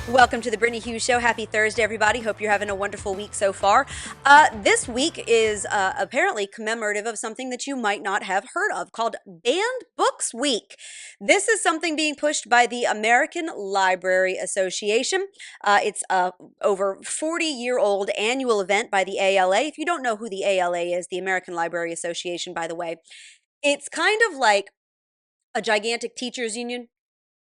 Welcome to the Brittany Hughes Show. Happy Thursday, everybody. Hope you're having a wonderful week so far. This week is apparently commemorative of something that you might not have heard of called Banned Books Week. This is something being pushed by the American Library Association. It's a over 40-year-old annual event by the ALA. If you don't know who the ALA is, the American Library Association, by the way, it's kind of like a gigantic teachers union.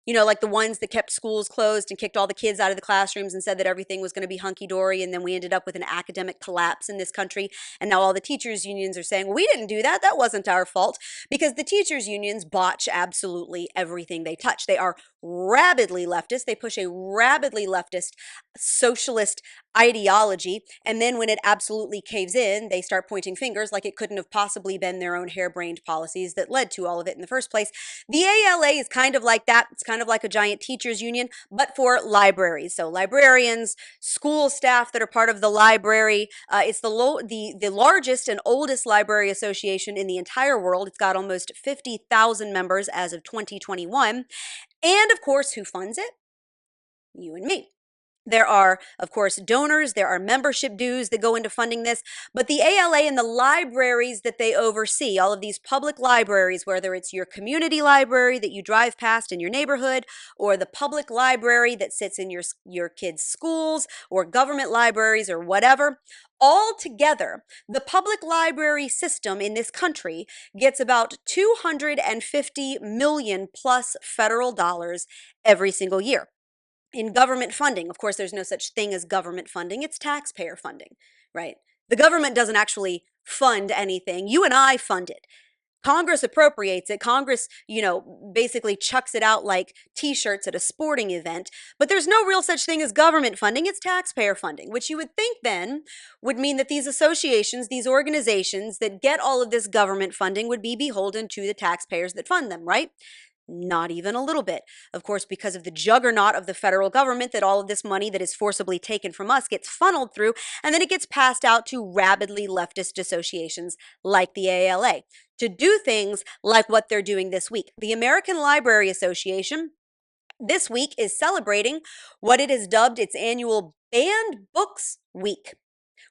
You know, like the ones that kept schools closed and kicked all the kids out of the classrooms and said that everything was going to be hunky-dory, and then we ended up with an academic collapse in this country, and now all the teachers unions are saying, well, we didn't do that, that wasn't our fault, because the teachers unions botch absolutely everything they touch. They are rabidly leftist. They push a rabidly leftist socialist ideology, and then when it absolutely caves in, they start pointing fingers like it couldn't have possibly been their own harebrained policies that led to all of it in the first place. The ALA is kind of like that. It's kind of like a giant teachers union, but for libraries. So librarians, school staff that are part of the library. It's the largest and oldest library association in the entire world. It's got almost 50,000 members as of 2021. And of course, who funds it? You and me. There are, of course, donors, there are membership dues that go into funding this, but the ALA and the libraries that they oversee, all of these public libraries, whether it's your community library that you drive past in your neighborhood, or the public library that sits in your kids' schools, or government libraries, or whatever, all together, the public library system in this country gets about 250 million plus federal dollars every single year. In government funding, of course, there's no such thing as government funding. It's taxpayer funding, right? The government doesn't actually fund anything. You and I fund it. Congress appropriates it. Congress, basically chucks it out like t-shirts at a sporting event. But there's no real such thing as government funding. It's taxpayer funding, which you would think then would mean that these associations, these organizations that get all of this government funding would be beholden to the taxpayers that fund them, right? Not even a little bit. Of course, because of the juggernaut of the federal government that all of this money that is forcibly taken from us gets funneled through, and then it gets passed out to rabidly leftist associations like the ALA to do things like what they're doing this week. The American Library Association this week is celebrating what it has dubbed its annual Banned Books Week,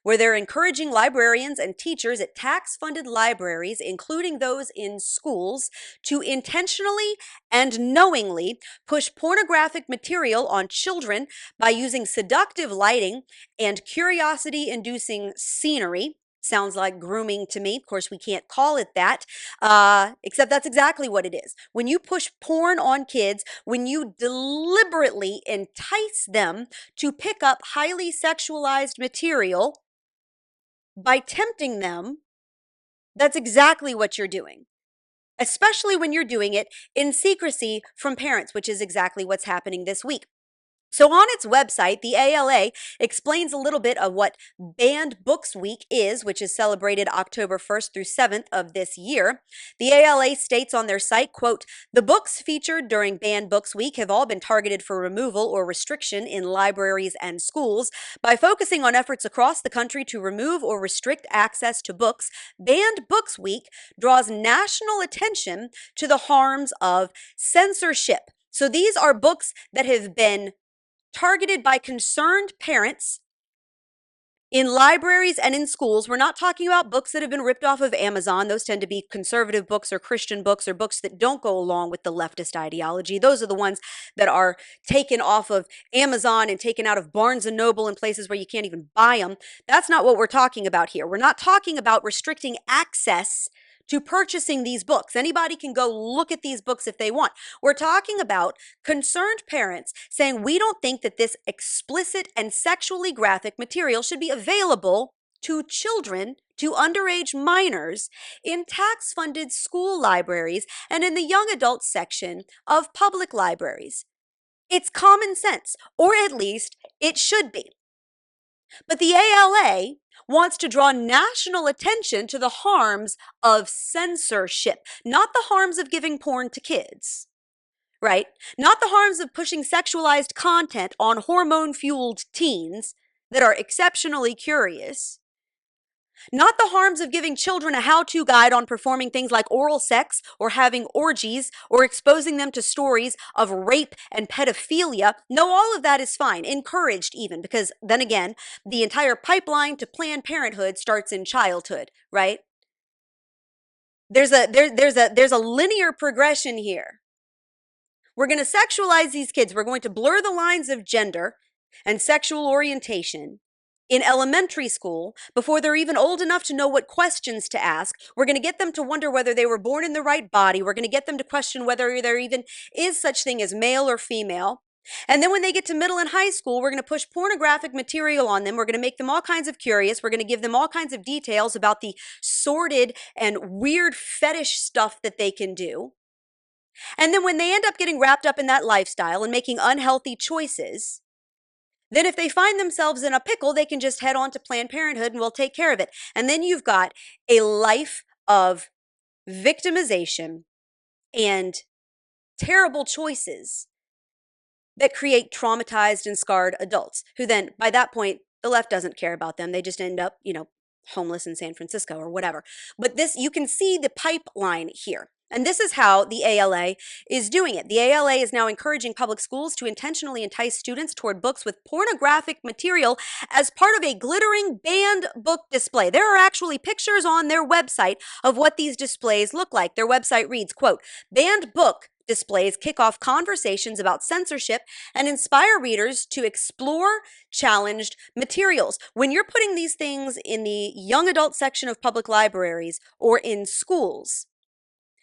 where they're encouraging librarians and teachers at tax-funded libraries, including those in schools, to intentionally and knowingly push pornographic material on children by using seductive lighting and curiosity-inducing scenery. Sounds like grooming to me. Of course, we can't call it that, except that's exactly what it is. When you push porn on kids, when you deliberately entice them to pick up highly sexualized material, by tempting them, that's exactly what you're doing, especially when you're doing it in secrecy from parents, which is exactly what's happening this week. So on its website, the ALA explains a little bit of what Banned Books Week is, which is celebrated October 1st through 7th of this year. The ALA states on their site, quote, "The books featured during Banned Books Week have all been targeted for removal or restriction in libraries and schools. By focusing on efforts across the country to remove or restrict access to books, Banned Books Week draws national attention to the harms of censorship." So these are books that have been targeted by concerned parents in libraries and in schools. We're not talking about books that have been ripped off of Amazon. Those tend to be conservative books or Christian books or books that don't go along with the leftist ideology. Those are the ones that are taken off of Amazon and taken out of Barnes & Noble and places where you can't even buy them. That's not what we're talking about here. We're not talking about restricting access to purchasing these books. Anybody can go look at these books if they want. We're talking about concerned parents saying we don't think that this explicit and sexually graphic material should be available to children, to underage minors, in tax-funded school libraries and in the young adult section of public libraries. It's common sense, or at least it should be. But the ALA wants to draw national attention to the harms of censorship, not the harms of giving porn to kids, right? Not the harms of pushing sexualized content on hormone-fueled teens that are exceptionally curious, Not the harms of giving children a how-to guide on performing things like oral sex or having orgies or exposing them to stories of rape and pedophilia. No, all of that is fine, encouraged even, because then again, the entire pipeline to Planned Parenthood starts in childhood, right? There's a linear progression here. We're going to sexualize these kids. We're going to blur the lines of gender and sexual orientation in elementary school before they're even old enough to know what questions to ask. We're going to get them to wonder whether they were born in the right body. We're going to get them to question whether there even is such thing as male or female. And then when they get to middle and high school, we're going to push pornographic material on them. We're going to make them all kinds of curious. We're going to give them all kinds of details about the sordid and weird fetish stuff that they can do. And then when they end up getting wrapped up in that lifestyle and making unhealthy choices, then if they find themselves in a pickle, they can just head on to Planned Parenthood and we'll take care of it. And then you've got a life of victimization and terrible choices that create traumatized and scarred adults who then, by that point, the left doesn't care about them. They just end up, homeless in San Francisco or whatever. But this, you can see the pipeline here. And this is how the ALA is doing it. The ALA is now encouraging public schools to intentionally entice students toward books with pornographic material as part of a glittering banned book display. There are actually pictures on their website of what these displays look like. Their website reads, quote, "Banned book displays kick off conversations about censorship and inspire readers to explore challenged materials." When you're putting these things in the young adult section of public libraries or in schools,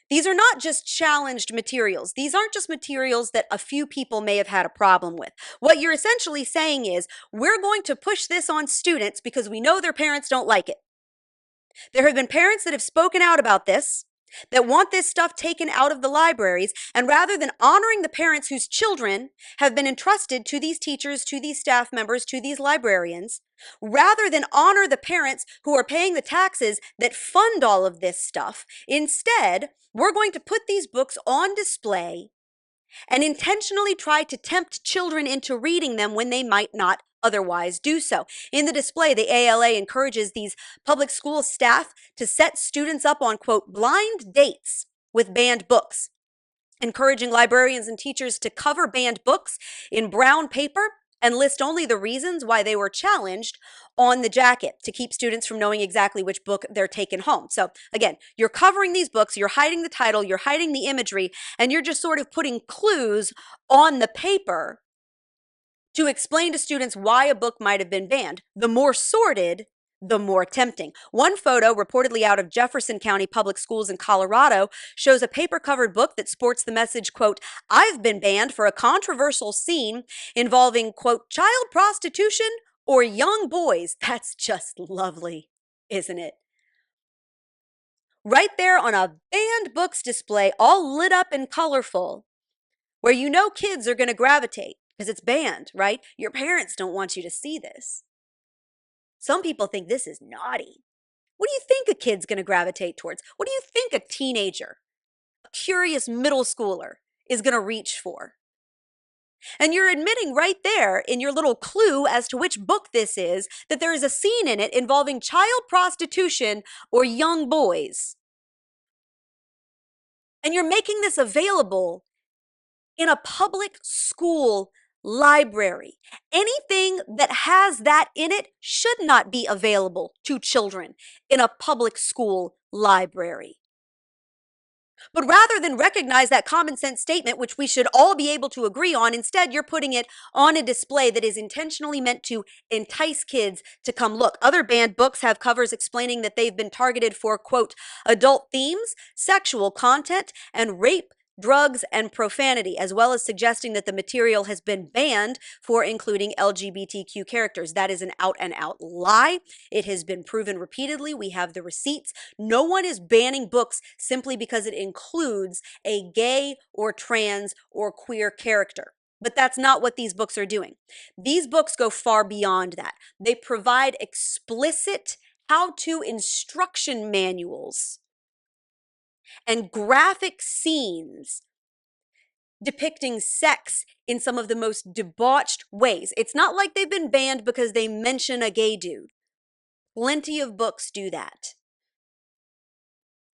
these are not just challenged materials. These aren't just materials that a few people may have had a problem with. What you're essentially saying is, we're going to push this on students because we know their parents don't like it. There have been parents that have spoken out about this, that want this stuff taken out of the libraries, and rather than honoring the parents whose children have been entrusted to these teachers, to these staff members, to these librarians, rather than honor the parents who are paying the taxes that fund all of this stuff, instead, we're going to put these books on display and intentionally try to tempt children into reading them when they might not otherwise do so. In the display, the ALA encourages these public school staff to set students up on, quote, blind dates with banned books, encouraging librarians and teachers to cover banned books in brown paper and list only the reasons why they were challenged on the jacket to keep students from knowing exactly which book they're taking home. So again, you're covering these books, you're hiding the title, you're hiding the imagery, and you're just sort of putting clues on the paper to explain to students why a book might have been banned. The more sordid, the more tempting. One photo, reportedly out of Jefferson County Public Schools in Colorado, shows a paper-covered book that sports the message, quote, "I've been banned for a controversial scene involving, quote, child prostitution or young boys." That's just lovely, isn't it? Right there on a banned books display, all lit up and colorful, where you know kids are going to gravitate because it's banned, right? Your parents don't want you to see this. Some people think this is naughty. What do you think a kid's going to gravitate towards? What do you think a teenager, a curious middle schooler, is going to reach for? And you're admitting right there in your little clue as to which book this is that there is a scene in it involving child prostitution or young boys. And you're making this available in a public school library. Anything that has that in it should not be available to children in a public school library. But rather than recognize that common sense statement, which we should all be able to agree on, instead you're putting it on a display that is intentionally meant to entice kids to come look. Other banned books have covers explaining that they've been targeted for, quote, adult themes, sexual content, and rape, drugs, and profanity, as well as suggesting that the material has been banned for including LGBTQ characters. That is an out and out lie. It has been proven repeatedly. We have the receipts. No one is banning books simply because it includes a gay or trans or queer character. But that's not what these books are doing. These books go far beyond that. They provide explicit how-to instruction manuals and graphic scenes depicting sex in some of the most debauched ways. It's not like they've been banned because they mention a gay dude Plenty of books do that.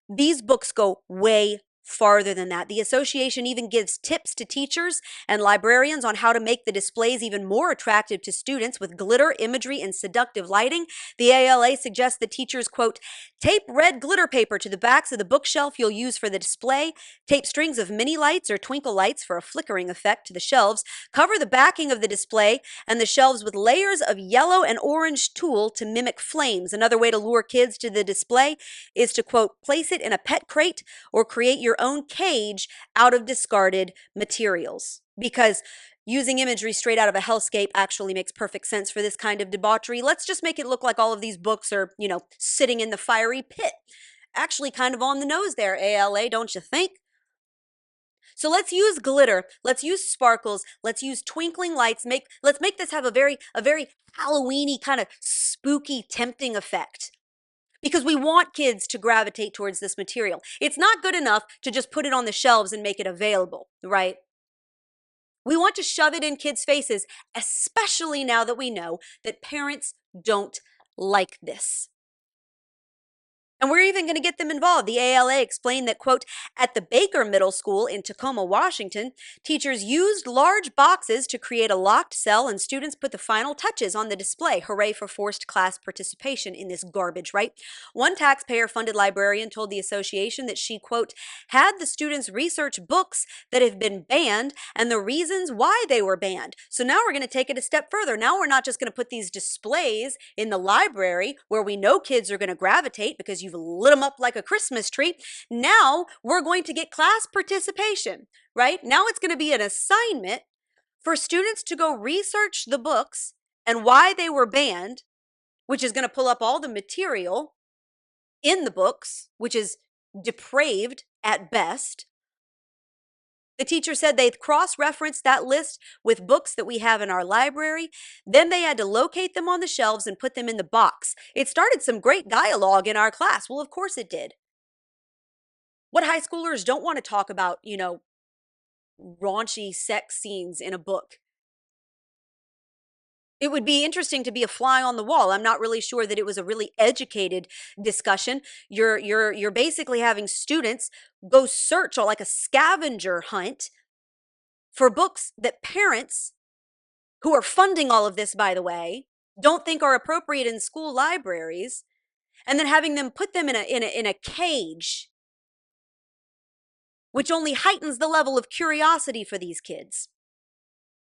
These books go way farther than that. The association even gives tips to teachers and librarians on how to make the displays even more attractive to students with glitter, imagery, and seductive lighting. The ALA suggests that teachers, quote, tape red glitter paper to the backs of the bookshelf you'll use for the display, tape strings of mini lights or twinkle lights for a flickering effect to the shelves, cover the backing of the display and the shelves with layers of yellow and orange tulle to mimic flames. Another way to lure kids to the display is to, quote, place it in a pet crate or create your own cage out of discarded materials. Because using imagery straight out of a hellscape actually makes perfect sense for this kind of debauchery. Let's just make it look like all of these books are, sitting in the fiery pit. Actually kind of on the nose there, ALA, don't you think? So let's use glitter, let's use sparkles, let's use twinkling lights. Let's make this have a very Halloween-y kind of spooky, tempting effect. Because we want kids to gravitate towards this material. It's not good enough to just put it on the shelves and make it available, right? We want to shove it in kids' faces, especially now that we know that parents don't like this. And we're even going to get them involved. The ALA explained that, quote, at the Baker Middle School in Tacoma, Washington, teachers used large boxes to create a locked cell and students put the final touches on the display. Hooray for forced class participation in this garbage, right? One taxpayer-funded librarian told the association that she, quote, had the students research books that have been banned and the reasons why they were banned. So now we're going to take it a step further. Now we're not just going to put these displays in the library where we know kids are going to gravitate because you've lit them up like a Christmas tree. Now we're going to get class participation, right? Now it's going to be an assignment for students to go research the books and why they were banned, which is going to pull up all the material in the books, which is depraved at best. The teacher said they'd cross-referenced that list with books that we have in our library. Then they had to locate them on the shelves and put them in the box. It started some great dialogue in our class. Well, of course it did. What high schoolers don't want to talk about, raunchy sex scenes in a book? It would be interesting to be a fly on the wall. I'm not really sure that it was a really educated discussion. You're basically having students go search or like a scavenger hunt for books that parents who are funding all of this, by the way, don't think are appropriate in school libraries, and then having them put them in a cage, which only heightens the level of curiosity for these kids.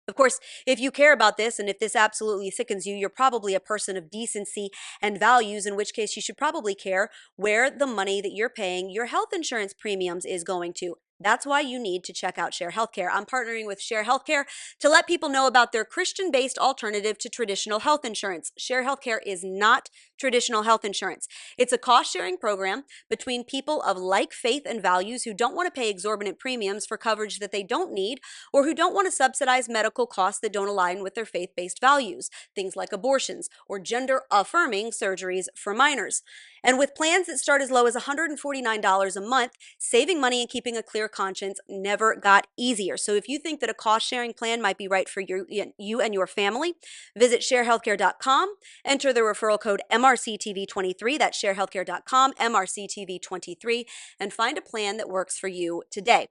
Of course, if you care about this and if this absolutely sickens you, you're probably a person of decency and values, in which case you should probably care where the money that you're paying your health insurance premiums is going to. That's why you need to check out Share Healthcare. I'm partnering with Share Healthcare to let people know about their Christian-based alternative to traditional health insurance. Share Healthcare is not traditional health insurance. It's a cost-sharing program between people of like faith and values who don't want to pay exorbitant premiums for coverage that they don't need or who don't want to subsidize medical costs that don't align with their faith-based values, things like abortions or gender-affirming surgeries for minors. And with plans that start as low as $149 a month, saving money and keeping a clear conscience never got easier. So if you think that a cost-sharing plan might be right for you and your family, visit sharehealthcare.com, enter the referral code MRCTV23, that's sharehealthcare.com, MRCTV23, and find a plan that works for you today.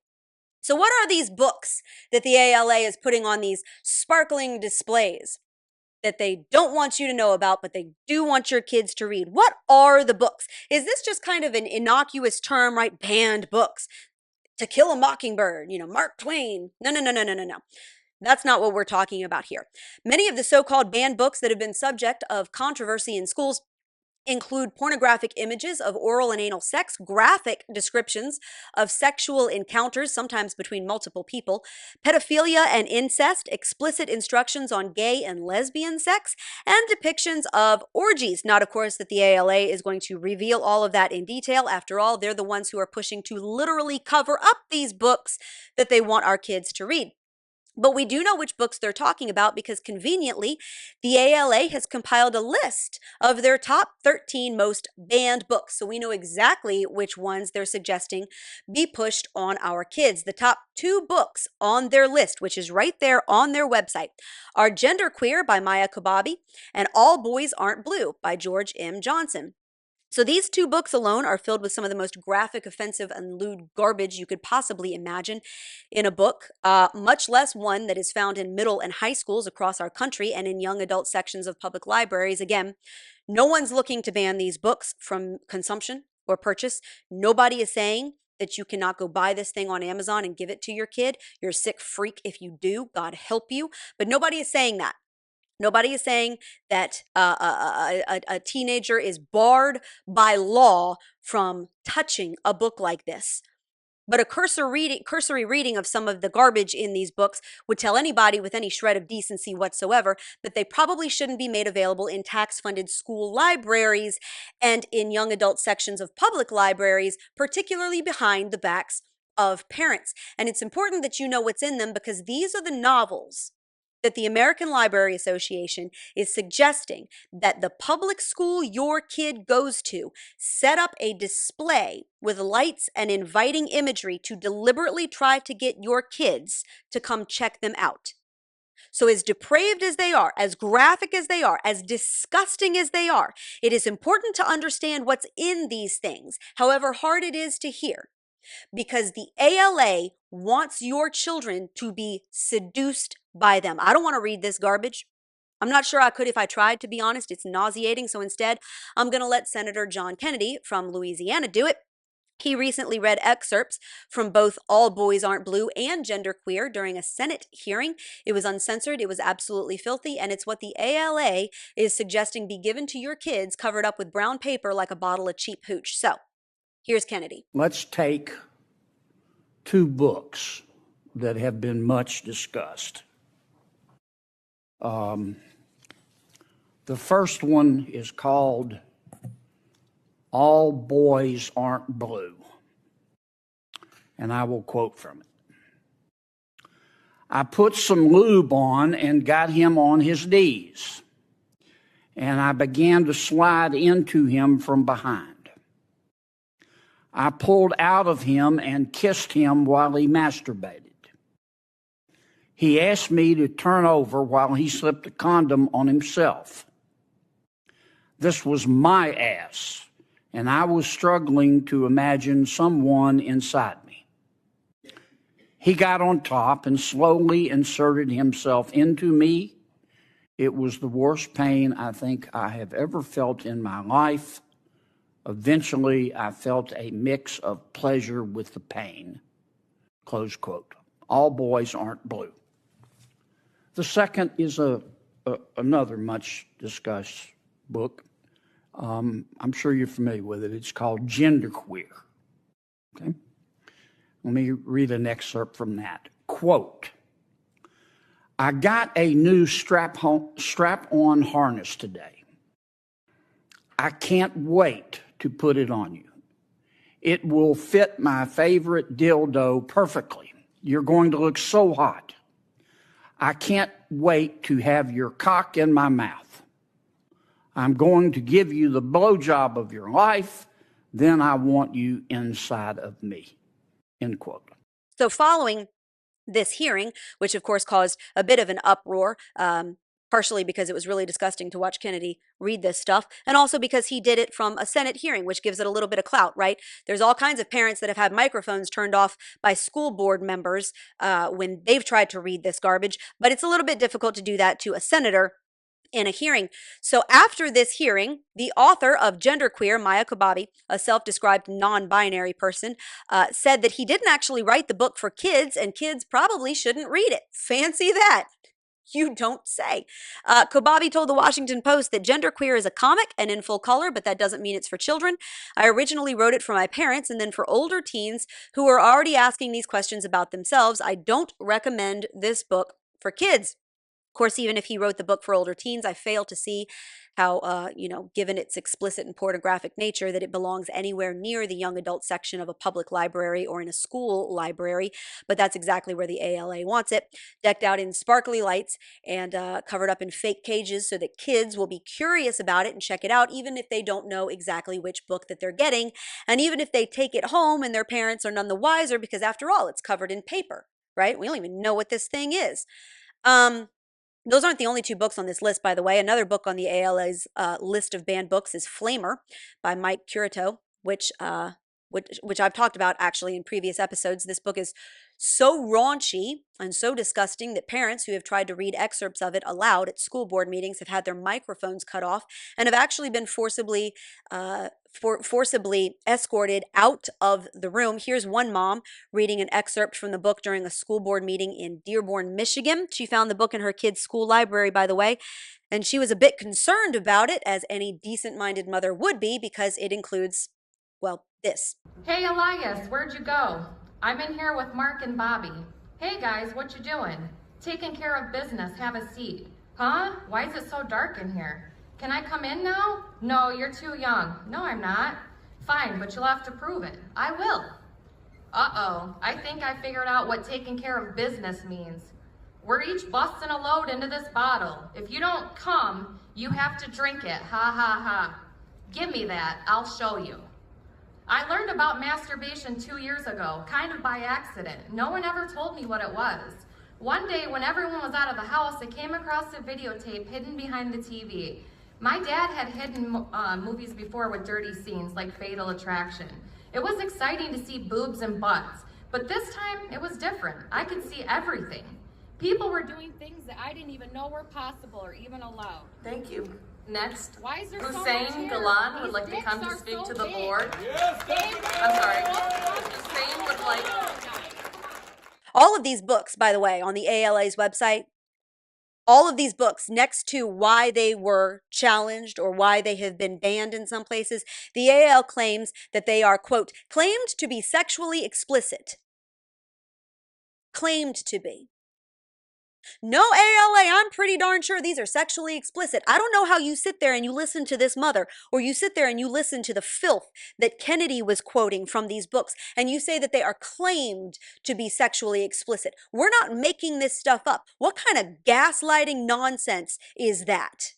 So what are these books that the ALA is putting on these sparkling displays that they don't want you to know about, but they do want your kids to read? What are the books? Is this just kind of an innocuous term, right? Banned books. To Kill a Mockingbird, Mark Twain. No. That's not what we're talking about here. Many of the so-called banned books that have been subject of controversy in schools include pornographic images of oral and anal sex, graphic descriptions of sexual encounters, sometimes between multiple people, pedophilia and incest, explicit instructions on gay and lesbian sex, and depictions of orgies. Not, of course, that the ALA is going to reveal all of that in detail. After all, they're the ones who are pushing to literally cover up these books that they want our kids to read. But we do know which books they're talking about because conveniently, the ALA has compiled a list of their top 13 most banned books. So we know exactly which ones they're suggesting be pushed on our kids. The top 2 books on their list, which is right there on their website, are Genderqueer by Maya Kobabe and All Boys Aren't Blue by George M. Johnson. So these 2 books alone are filled with some of the most graphic, offensive, and lewd garbage you could possibly imagine in a book, much less one that is found in middle and high schools across our country and in young adult sections of public libraries. Again, no one's looking to ban these books from consumption or purchase. Nobody is saying that you cannot go buy this thing on Amazon and give it to your kid. You're a sick freak if you do. God help you. But nobody is saying that. Nobody is saying that a teenager is barred by law from touching a book like this. But a cursory reading of some of the garbage in these books would tell anybody with any shred of decency whatsoever that they probably shouldn't be made available in tax-funded school libraries and in young adult sections of public libraries, particularly behind the backs of parents. And it's important that you know what's in them because these are the novels that the American Library Association is suggesting that the public school your kid goes to set up a display with lights and inviting imagery to deliberately try to get your kids to come check them out. So as depraved as they are, as graphic as they are, as disgusting as they are, it is important to understand what's in these things, however hard it is to hear. Because the ALA wants your children to be seduced by them. I don't want to read this garbage. I'm not sure I could if I tried, to be honest. It's nauseating. So instead, I'm going to let Senator John Kennedy from Louisiana do it. He recently read excerpts from both All Boys Aren't Blue and Genderqueer during a Senate hearing. It was uncensored, it was absolutely filthy, and it's what the ALA is suggesting be given to your kids covered up with brown paper like a bottle of cheap hooch. So, here's Kennedy. Let's take 2 books that have been much discussed. The first one is called All Boys Aren't Blue, and I will quote from it. I put some lube on and got him on his knees, and I began to slide into him from behind. I pulled out of him and kissed him while he masturbated. He asked me to turn over while he slipped a condom on himself. This was my ass, and I was struggling to imagine someone inside me. He got on top and slowly inserted himself into me. It was the worst pain I think I have ever felt in my life. Eventually, I felt a mix of pleasure with the pain. Close quote. All Boys Aren't Blue. The second is another much discussed book. I'm sure you're familiar with it. It's called Genderqueer. Okay? Let me read an excerpt from that. Quote, I got a new strap-on harness today. I can't wait to put it on you. It will fit my favorite dildo perfectly. You're going to look so hot. I can't wait to have your cock in my mouth. I'm going to give you the blowjob of your life. Then I want you inside of me. End quote. So following this hearing, which of course caused a bit of an uproar, partially because it was really disgusting to watch Kennedy read this stuff, and also because he did it from a Senate hearing, which gives it a little bit of clout, right? There's all kinds of parents that have had microphones turned off by school board members when they've tried to read this garbage, but it's a little bit difficult to do that to a senator in a hearing. So after this hearing, the author of Genderqueer, Maya Kobabe, a self-described non-binary person, said that he didn't actually write the book for kids, and kids probably shouldn't read it. Fancy that. You don't say. Kobabe told the Washington Post that Genderqueer is a comic and in full color, but that doesn't mean it's for children. I originally wrote it for my parents and then for older teens who are already asking these questions about themselves. I don't recommend this book for kids. course, even if he wrote the book for older teens, I fail to see how, given its explicit and pornographic nature, that it belongs anywhere near the young adult section of a public library or in a school library. But that's exactly where the ALA wants it, decked out in sparkly lights and covered up in fake cages so that kids will be curious about it and check it out, even if they don't know exactly which book that they're getting, and even if they take it home and their parents are none the wiser, because after all, it's covered in paper, right? We don't even know what this thing is. Um, those aren't the only two books on this list, by the way. Another book on the ALA's list of banned books is Flamer by Mike Curato, which I've talked about actually in previous episodes. This book is so raunchy and so disgusting that parents who have tried to read excerpts of it aloud at school board meetings have had their microphones cut off and have actually been forcibly escorted out of the room. Here's one mom reading an excerpt from the book during a school board meeting in Dearborn, Michigan. She found the book in her kid's school library, by the way, and she was a bit concerned about it, as any decent-minded mother would be, because it includes, well, this. Hey Elias, where'd you go? I'm in here with Mark and Bobby. Hey guys, what you doing? Taking care of business, have a seat. Huh? Why is it so dark in here? Can I come in now? No, you're too young. No, I'm not. Fine, but you'll have to prove it. I will. Uh-oh, I think I figured out what taking care of business means. We're each busting a load into this bottle. If you don't come, you have to drink it. Ha ha ha. Give me that, I'll show you. I learned about masturbation 2 years ago, kind of by accident. No one ever told me what it was. One day when everyone was out of the house, I came across a videotape hidden behind the TV. My dad had hidden movies before with dirty scenes like Fatal Attraction. It was exciting to see boobs and butts, but this time it was different. I could see everything. People were doing things that I didn't even know were possible or even allowed. Thank you. Next, Why is there Hussein so much Galan hair? would like to These come dicks to are speak so to the big. board. Yes, I'm sorry. Hussein would like... All of these books, by the way, on the ALA's website, all of these books, next to why they were challenged or why they have been banned in some places, the AL claims that they are, quote, claimed to be sexually explicit. Claimed to be. No, ALA, I'm pretty darn sure these are sexually explicit. I don't know how you sit there and you listen to this mother, or you sit there and you listen to the filth that Kennedy was quoting from these books, and you say that they are claimed to be sexually explicit. We're not making this stuff up. What kind of gaslighting nonsense is that?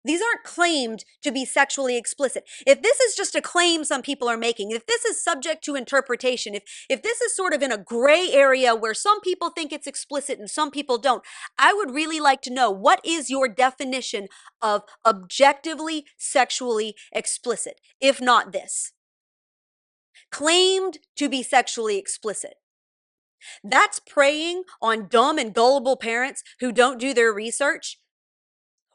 These aren't claimed to be sexually explicit. If this is just a claim some people are making, if this is subject to interpretation, if this is sort of in a gray area where some people think it's explicit and some people don't, I would really like to know, what is your definition of objectively sexually explicit, if not this? Claimed to be sexually explicit. That's preying on dumb and gullible parents who don't do their research,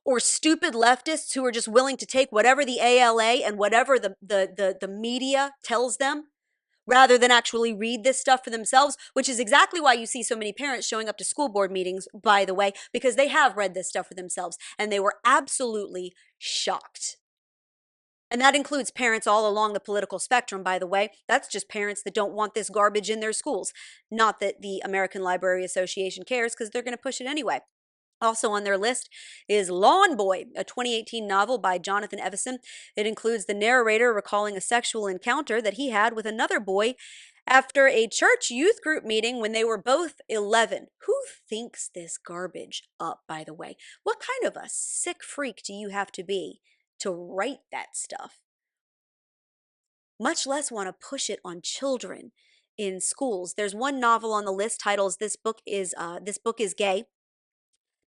or stupid leftists who are just willing to take whatever the ALA and whatever the media tells them, rather than actually read this stuff for themselves, which is exactly why you see so many parents showing up to school board meetings, by the way, because they have read this stuff for themselves and they were absolutely shocked. And that includes parents all along the political spectrum, by the way. That's just parents that don't want this garbage in their schools. Not that the American Library Association cares, because they're going to push it anyway. Also on their list is Lawn Boy, a 2018 novel by Jonathan Evison. It includes the narrator recalling a sexual encounter that he had with another boy after a church youth group meeting when they were both 11. Who thinks this garbage up, by the way? What kind of a sick freak do you have to be to write that stuff? Much less want to push it on children in schools. There's one novel on the list titled This Book is Gay.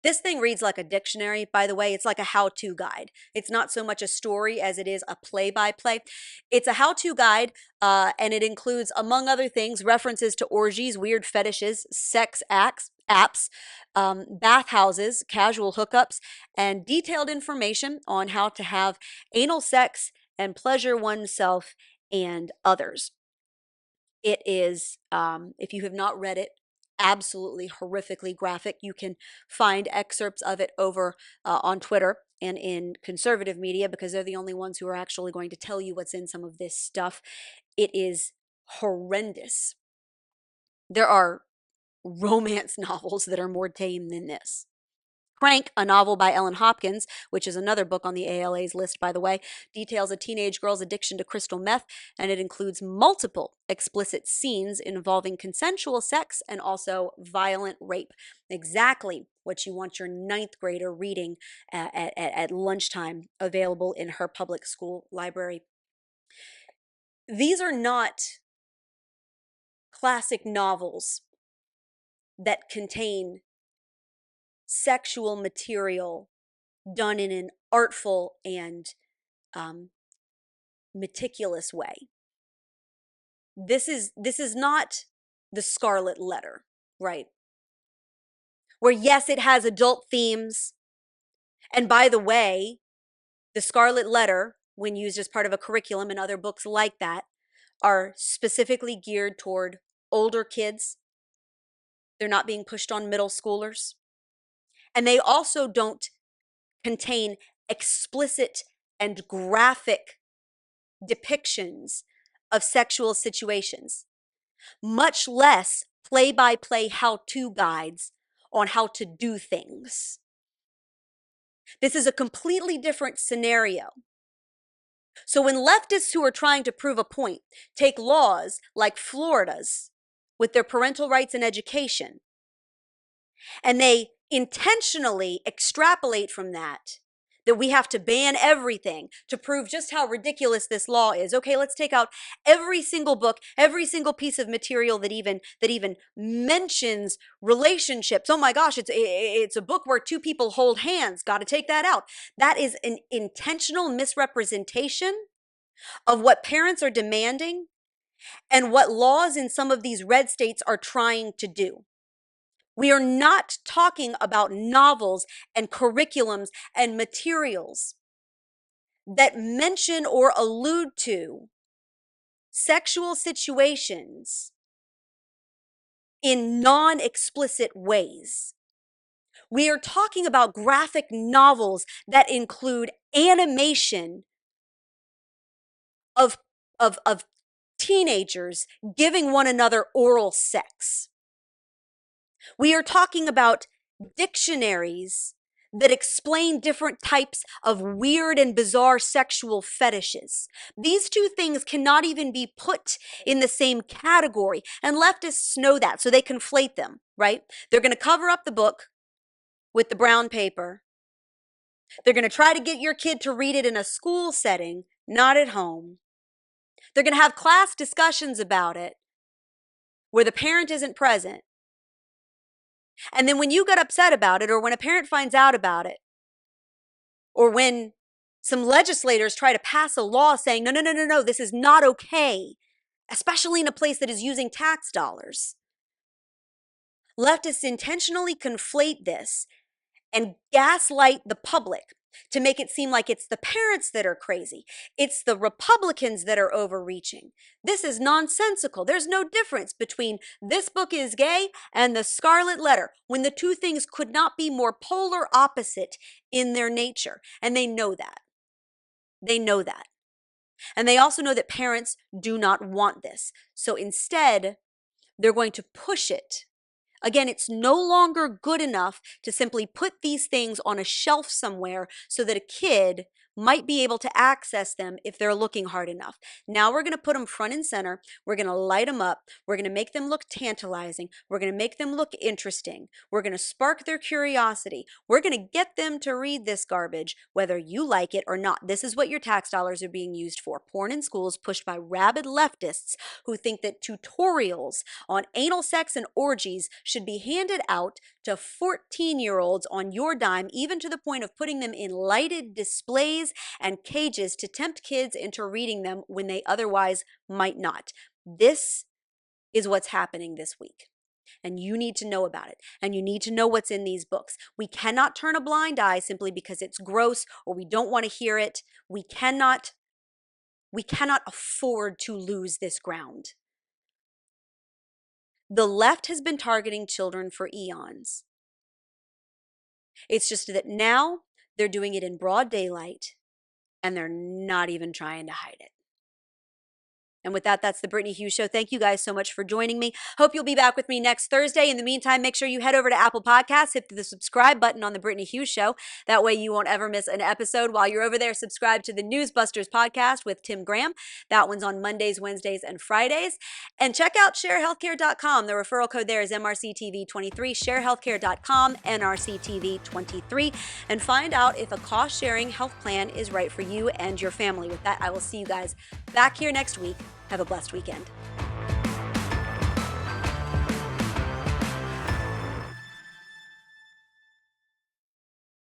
This thing reads like a dictionary, by the way. It's like a how-to guide. It's not so much a story as it is a play-by-play. It's a how-to guide, and it includes, among other things, references to orgies, weird fetishes, sex acts, apps, bathhouses, casual hookups, and detailed information on how to have anal sex and pleasure oneself and others. It is, if you have not read it, absolutely horrifically graphic. You can find excerpts of it over on Twitter and in conservative media, because they're the only ones who are actually going to tell you what's in some of this stuff. It is horrendous. There are romance novels that are more tame than this. Crank, a novel by Ellen Hopkins, which is another book on the ALA's list, by the way, details a teenage girl's addiction to crystal meth, and it includes multiple explicit scenes involving consensual sex and also violent rape. Exactly what you want your ninth grader reading at lunchtime, available in her public school library. These are not classic novels that contain sexual material done in an artful and meticulous way. This is not the Scarlet Letter, right? Where yes, it has adult themes. And by the way, the Scarlet Letter, when used as part of a curriculum and other books like that, are specifically geared toward older kids. They're not being pushed on middle schoolers. And they also don't contain explicit and graphic depictions of sexual situations, much less play-by-play how-to guides on how to do things. This is a completely different scenario. So when leftists who are trying to prove a point take laws like Florida's with their parental rights and education, and they intentionally extrapolate from that we have to ban everything to prove just how ridiculous this law is. Okay, let's take out every single book, every single piece of material that even mentions relationships. Oh my gosh, it's a book where two people hold hands. Got to take that out. That is an intentional misrepresentation of what parents are demanding and what laws in some of these red states are trying to do. We are not talking about novels and curriculums and materials that mention or allude to sexual situations in non-explicit ways. We are talking about graphic novels that include animation of teenagers giving one another oral sex. We are talking about dictionaries that explain different types of weird and bizarre sexual fetishes. These two things cannot even be put in the same category, and leftists know that, so they conflate them, right? They're going to cover up the book with the brown paper. They're going to try to get your kid to read it in a school setting, not at home. They're going to have class discussions about it where the parent isn't present. And then when you get upset about it, or when a parent finds out about it, or when some legislators try to pass a law saying, no, this is not okay, especially in a place that is using tax dollars, leftists intentionally conflate this and gaslight the public to make it seem like it's the parents that are crazy. It's the Republicans that are overreaching. This is nonsensical. There's no difference between this book is gay and the Scarlet Letter, when the two things could not be more polar opposite in their nature. And they know that. They know that. And they also know that parents do not want this. So instead, they're going to push it. Again, it's no longer good enough to simply put these things on a shelf somewhere so that a kid might be able to access them if they're looking hard enough. Now we're going to put them front and center. We're going to light them up. We're going to make them look tantalizing. We're going to make them look interesting. We're going to spark their curiosity. We're going to get them to read this garbage, whether you like it or not. This is what your tax dollars are being used for. Porn in schools pushed by rabid leftists who think that tutorials on anal sex and orgies should be handed out to 14-year-olds on your dime, even to the point of putting them in lighted displays and cages to tempt kids into reading them when they otherwise might not. This is what's happening this week. And you need to know about it. And you need to know what's in these books. We cannot turn a blind eye simply because it's gross or we don't want to hear it. We cannot afford to lose this ground. The left has been targeting children for eons. It's just that now they're doing it in broad daylight and they're not even trying to hide it. And with that, that's the Brittany Hughes Show. Thank you guys so much for joining me. Hope you'll be back with me next Thursday. In the meantime, make sure you head over to Apple Podcasts, hit the subscribe button on the Brittany Hughes Show. That way you won't ever miss an episode. While you're over there, subscribe to the Newsbusters podcast with Tim Graham. That one's on Mondays, Wednesdays, and Fridays. And check out sharehealthcare.com. The referral code there is MRCTV23, sharehealthcare.com, NRCTV23, and find out if a cost-sharing health plan is right for you and your family. With that, I will see you guys back here next week. Have a blessed weekend.